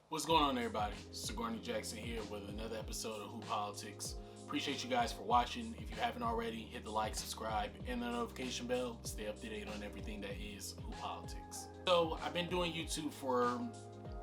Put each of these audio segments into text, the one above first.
What's going on, everybody? Sigourney Jackson here with another episode of Who Politics. Appreciate you guys for watching. If you haven't already, hit the like, subscribe, and the notification bell to stay up to date on everything that is Who Politics. So I've been doing YouTube for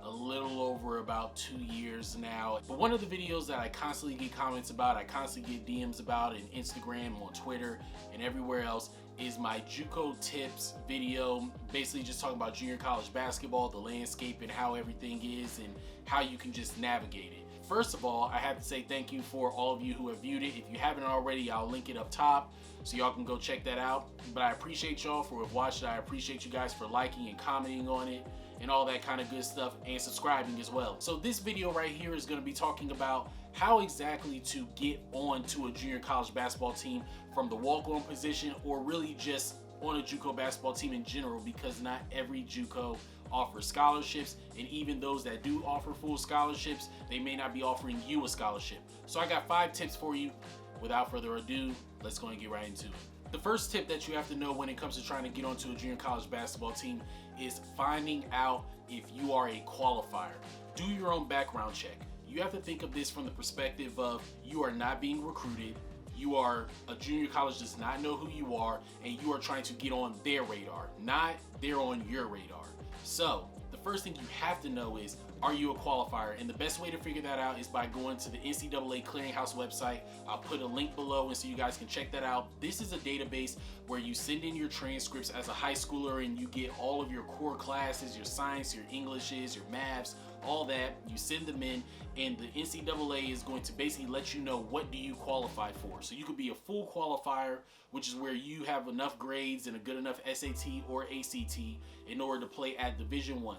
a little over about 2 years now. But one of the videos that I constantly get comments about, I constantly get DMs about in Instagram, on Twitter, and everywhere else is my Juco tips video. Basically just talking about junior college basketball, the landscape and how everything is and how you can just navigate it. First of all, I have to say thank you for all of you who have viewed it. If you haven't already, I'll link it up top so y'all can go check that out. But I appreciate y'all for watching. I appreciate you guys for liking and commenting on it and all that kind of good stuff, and subscribing as well. So this video right here is going to be talking about how exactly to get on to a junior college basketball team from the walk-on position, or really just on a Juco basketball team in general, because not every Juco offers scholarships, and even those that do offer full scholarships, they may not be offering you a scholarship. So I got 5 tips for you. Without further ado, let's go and get right into it. The first tip that you have to know when it comes to trying to get onto a junior college basketball team is finding out if you are a qualifier. Do your own background check. You have to think of this from the perspective of you are not being recruited, a junior college does not know who you are, and you are trying to get on their radar, not they're on your radar. So the first thing you have to know is, are you a qualifier? And the best way to figure that out is by going to the NCAA Clearinghouse website. I'll put a link below and so you guys can check that out. This is a database where you send in your transcripts as a high schooler and you get all of your core classes, your science, your Englishes, your maths, all that. You send them in, and the NCAA is going to basically let you know what do you qualify for. So you could be a full qualifier, which is where you have enough grades and a good enough SAT or ACT in order to play at Division I.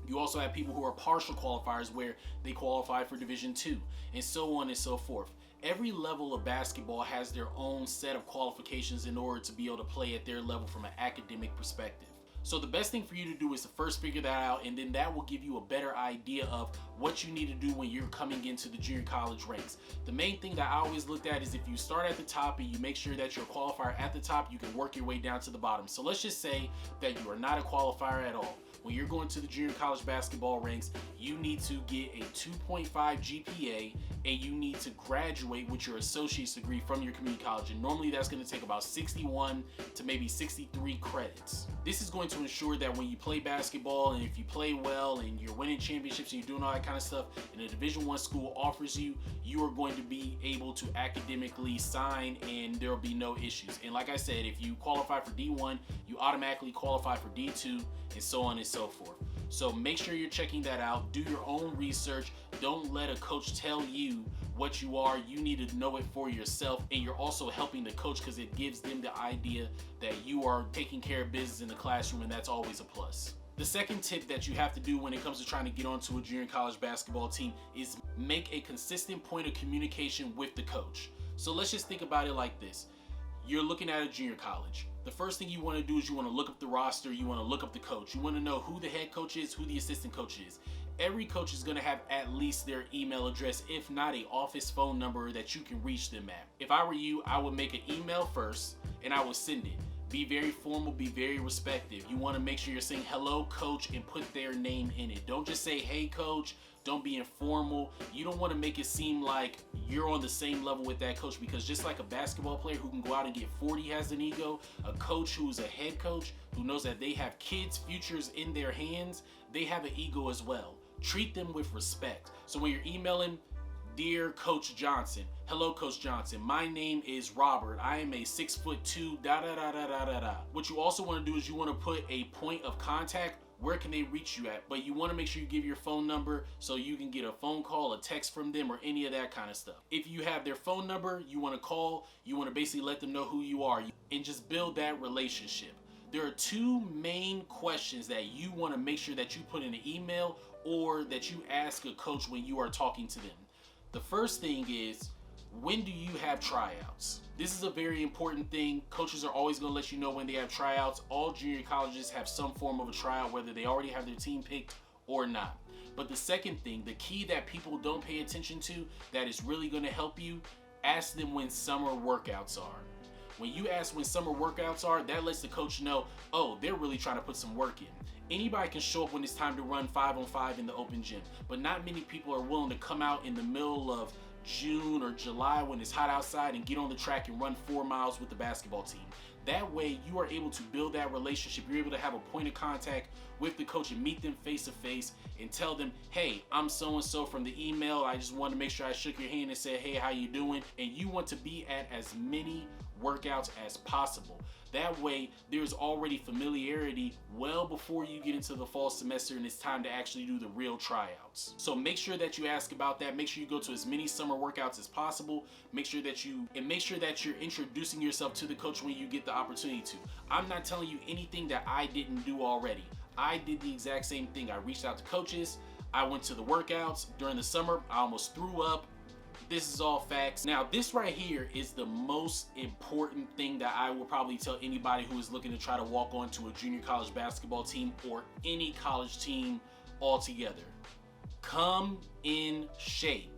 You also have people who are partial qualifiers where they qualify for Division II, and so on and so forth. Every level of basketball has their own set of qualifications in order to be able to play at their level from an academic perspective. So the best thing for you to do is to first figure that out, and then that will give you a better idea of what you need to do when you're coming into the junior college ranks. The main thing that I always looked at is if you start at the top and you make sure that you're a qualifier at the top, you can work your way down to the bottom. So let's just say that you are not a qualifier at all. When you're going to the junior college basketball ranks, you need to get a 2.5 GPA and you need to graduate with your associate's degree from your community college. And normally that's going to take about 61 to maybe 63 credits. This is going to ensure that when you play basketball, and if you play well and you're winning championships and you're doing all that kind of stuff, and a Division I school offers you, you are going to be able to academically sign and there will be no issues. And like I said, if you qualify for D1, you automatically qualify for D2, and so on and so forth. So make sure you're checking that out. Do your own research. Don't let a coach tell you what you are. You need to know it for yourself, and you're also helping the coach because it gives them the idea that you are taking care of business in the classroom, and that's always a plus. The second tip that you have to do when it comes to trying to get onto a junior college basketball team is make a consistent point of communication with the coach. So let's just think about it like this. You're looking at a junior college. The first thing you want to do is you want to look up the roster, you want to look up the coach. You want to know who the head coach is, who the assistant coach is. Every coach is going to have at least their email address, if not an office phone number that you can reach them at. If I were you, I would make an email first and I would send it. Be very formal, be very respectful. You want to make sure you're saying hello coach and put their name in it. Don't just say hey coach. Don't be informal. You don't want to make it seem like you're on the same level with that coach, because just like a basketball player who can go out and get 40 has an ego, a coach who's a head coach who knows that they have kids' futures in their hands, they have an ego as well. Treat them with respect. So when you're emailing, dear Coach Johnson, hello Coach Johnson, my name is Robert, I am a 6'2", da da da da da da da. What you also want to do is you want to put a point of contact. Where can they reach you at? But you want to make sure you give your phone number so you can get a phone call, a text from them, or any of that kind of stuff. If you have their phone number, you want to call, you want to basically let them know who you are and just build that relationship. There are 2 main questions that you want to make sure that you put in an email or that you ask a coach when you are talking to them. The first thing is, when do you have tryouts? This is a very important thing. Coaches are always going to let you know when they have tryouts. All junior colleges have some form of a tryout, whether they already have their team picked or not. But the second thing, the key that people don't pay attention to that is really going to help you, ask them when summer workouts are. When you ask when summer workouts are, that lets the coach know, oh, they're really trying to put some work in. Anybody can show up when it's time to run 5-on-5 in the open gym, but not many people are willing to come out in the middle of June or July when it's hot outside and get on the track and run 4 miles with the basketball team. That way you are able to build that relationship. You're able to have a point of contact with the coach and meet them face to face and tell them, hey, I'm so-and-so from the email. I just wanted to make sure I shook your hand and said, hey, how you doing? And you want to be at as many workouts as possible. That way there's already familiarity well before you get into the fall semester and it's time to actually do the real tryouts. So make sure that you ask about that. Make sure you go to as many summer workouts as possible. Make sure that you're introducing yourself to the coach when you get the opportunity to. I'm not telling you anything that I didn't do already. I did the exact same thing. I reached out to coaches. I went to the workouts during the summer. I almost threw up. This is all facts. Now, this right here is the most important thing that I will probably tell anybody who is looking to try to walk onto a junior college basketball team or any college team altogether. Come in shape.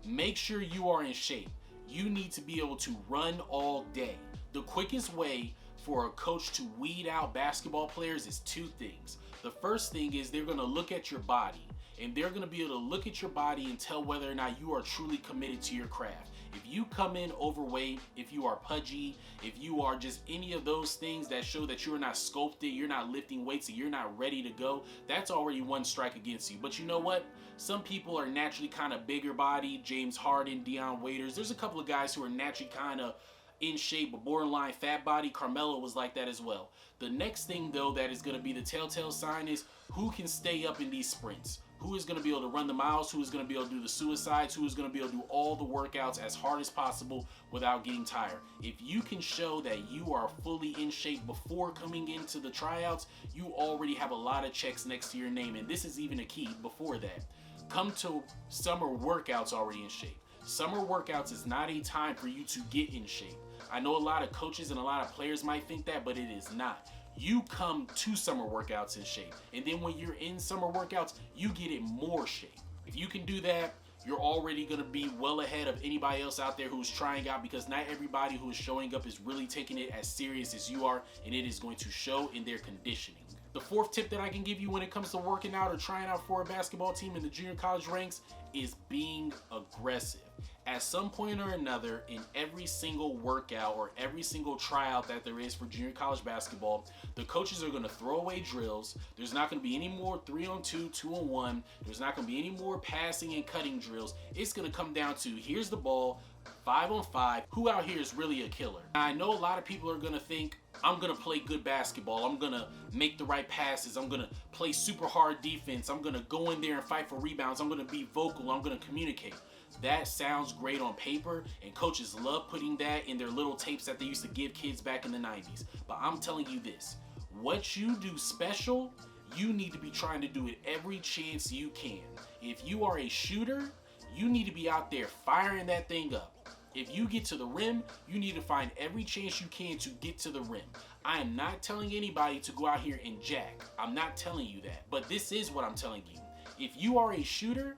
Make sure you are in shape. You need to be able to run all day. The quickest way for a coach to weed out basketball players is two things. The first thing is they're going to look at your body. And they're going to be able to look at your body and tell whether or not you are truly committed to your craft. If you come in overweight, if you are pudgy, if you are just any of those things that show that you're not sculpted, you're not lifting weights, and you're not ready to go, that's already one strike against you. But you know what? Some people are naturally kind of bigger body. James Harden, Deion Waiters. There's a couple of guys who are naturally kind of in shape, but borderline fat body. Carmelo was like that as well. The next thing, though, that is going to be the telltale sign is who can stay up in these sprints. Who is going to be able to run the miles, who is going to be able to do the suicides, who is going to be able to do all the workouts as hard as possible without getting tired. If you can show that you are fully in shape before coming into the tryouts, you already have a lot of checks next to your name. And this is even a key before that. Come to summer workouts already in shape. Summer workouts is not a time for you to get in shape. I know a lot of coaches and a lot of players might think that, but it is not. You come to summer workouts in shape. And then when you're in summer workouts, you get in more shape. If you can do that, you're already going to be well ahead of anybody else out there who's trying out, because not everybody who is showing up is really taking it as serious as you are, and it is going to show in their conditioning. The fourth tip that I can give you when it comes to working out or trying out for a basketball team in the junior college ranks is being aggressive. At some point or another, in every single workout or every single tryout that there is for junior college basketball, the coaches are going to throw away drills. There's not going to be any more 3-on-2, 2-on-1. There's not going to be any more passing and cutting drills. It's going to come down to, here's the ball, 5-on-5. Who out here is really a killer? Now, I know a lot of people are going to think, I'm going to play good basketball. I'm going to make the right passes. I'm going to play super hard defense. I'm going to go in there and fight for rebounds. I'm going to be vocal. I'm going to communicate. That sounds great on paper, and coaches love putting that in their little tapes that they used to give kids back in the 90s. But I'm telling you this, what you do special, you need to be trying to do it every chance you can. If you are a shooter, you need to be out there firing that thing up. If you get to the rim, you need to find every chance you can to get to the rim. I am not telling anybody to go out here and jack. I'm not telling you that. But this is what I'm telling you. If you are a shooter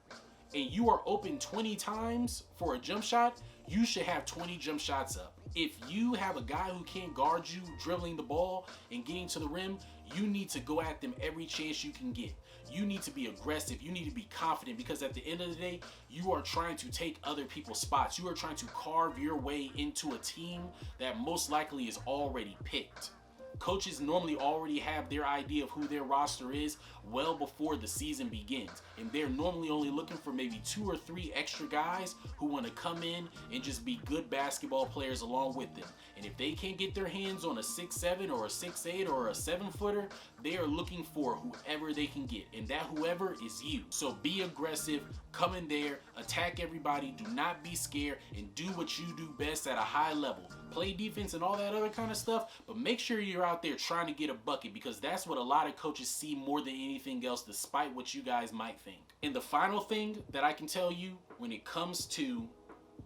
and you are open 20 times for a jump shot, you should have 20 jump shots up. If you have a guy who can't guard you dribbling the ball and getting to the rim, you need to go at them every chance you can get. You need to be aggressive. You need to be confident, because at the end of the day, you are trying to take other people's spots. You are trying to carve your way into a team that most likely is already picked. Coaches normally already have their idea of who their roster is well before the season begins. And they're normally only looking for maybe 2 or 3 extra guys who want to come in and just be good basketball players along with them. And if they can't get their hands on a 6'7" or a 6'8" or a 7-footer, they are looking for whoever they can get. And that whoever is you. So be aggressive, come in there, attack everybody, do not be scared, and do what you do best at a high level. Play defense and all that other kind of stuff, but make sure you're out there trying to get a bucket, because that's what a lot of coaches see more than anything else, despite what you guys might think. And the final thing that I can tell you when it comes to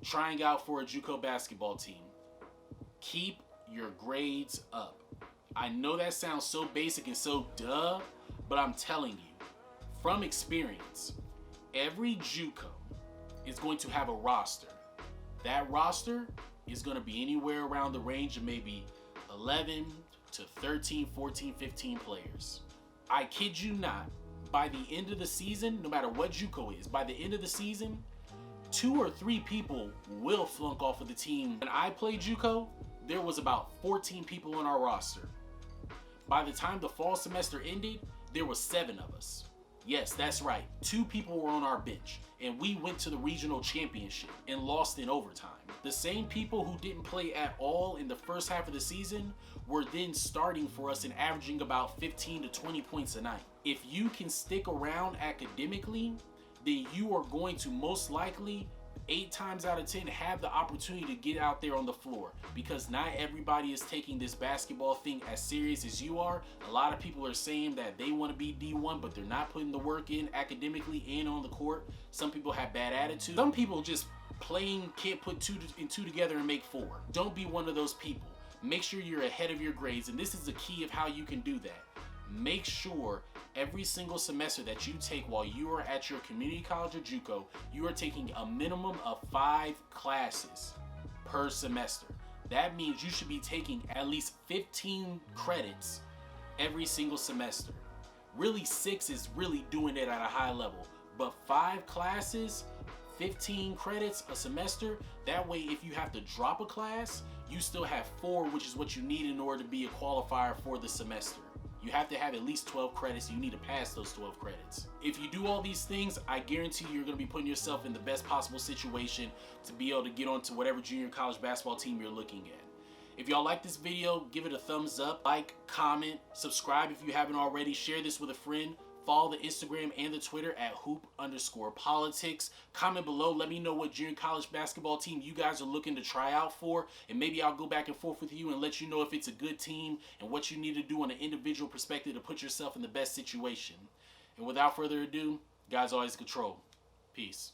trying out for a Juco basketball team, keep your grades up. I know that sounds so basic and so duh, but I'm telling you, from experience, every Juco is going to have a roster. That roster is going to be anywhere around the range of maybe 11 to 13, 14, 15 players. I kid you not, by the end of the season, no matter what Juco is, by the end of the season, 2 or 3 people will flunk off of the team. When I played Juco, there was about 14 people on our roster. By the time the fall semester ended, there was 7 of us. Yes, that's right. 2 people were on our bench, and we went to the regional championship and lost in overtime. The same people who didn't play at all in the first half of the season were then starting for us and averaging about 15 to 20 points a night. If you can stick around academically, then you are going to most likely 8 times out of 10 have the opportunity to get out there on the floor, because not everybody is taking this basketball thing as serious as you are. A lot of people are saying that they want to be D1, but they're not putting the work in academically and on the court. Some people have bad attitude. Some people just can't put 2 and 2 together and make 4. Don't be one of those people. Make sure you're ahead of your grades, and this is the key of how you can do that. Make sure every single semester that you take while you are at your community college or Juco, you are taking a minimum of 5 classes per semester. That means you should be taking at least 15 credits every single semester. Really, 6 is really doing it at a high level, but 5 classes, 15 credits a semester. That way, if you have to drop a class, you still have 4, which is what you need in order to be a qualifier for the semester. You have to have at least 12 credits. You need to pass those 12 credits. If you do all these things, I guarantee you're going to be putting yourself in the best possible situation to be able to get onto whatever junior college basketball team you're looking at. If y'all like this video, give it a thumbs up, like, comment, subscribe if you haven't already, share this with a friend. Follow the Instagram and the Twitter at hoop_politics. Comment below. Let me know what junior college basketball team you guys are looking to try out for. And maybe I'll go back and forth with you and let you know if it's a good team and what you need to do on an individual perspective to put yourself in the best situation. And without further ado, guys always control. Peace.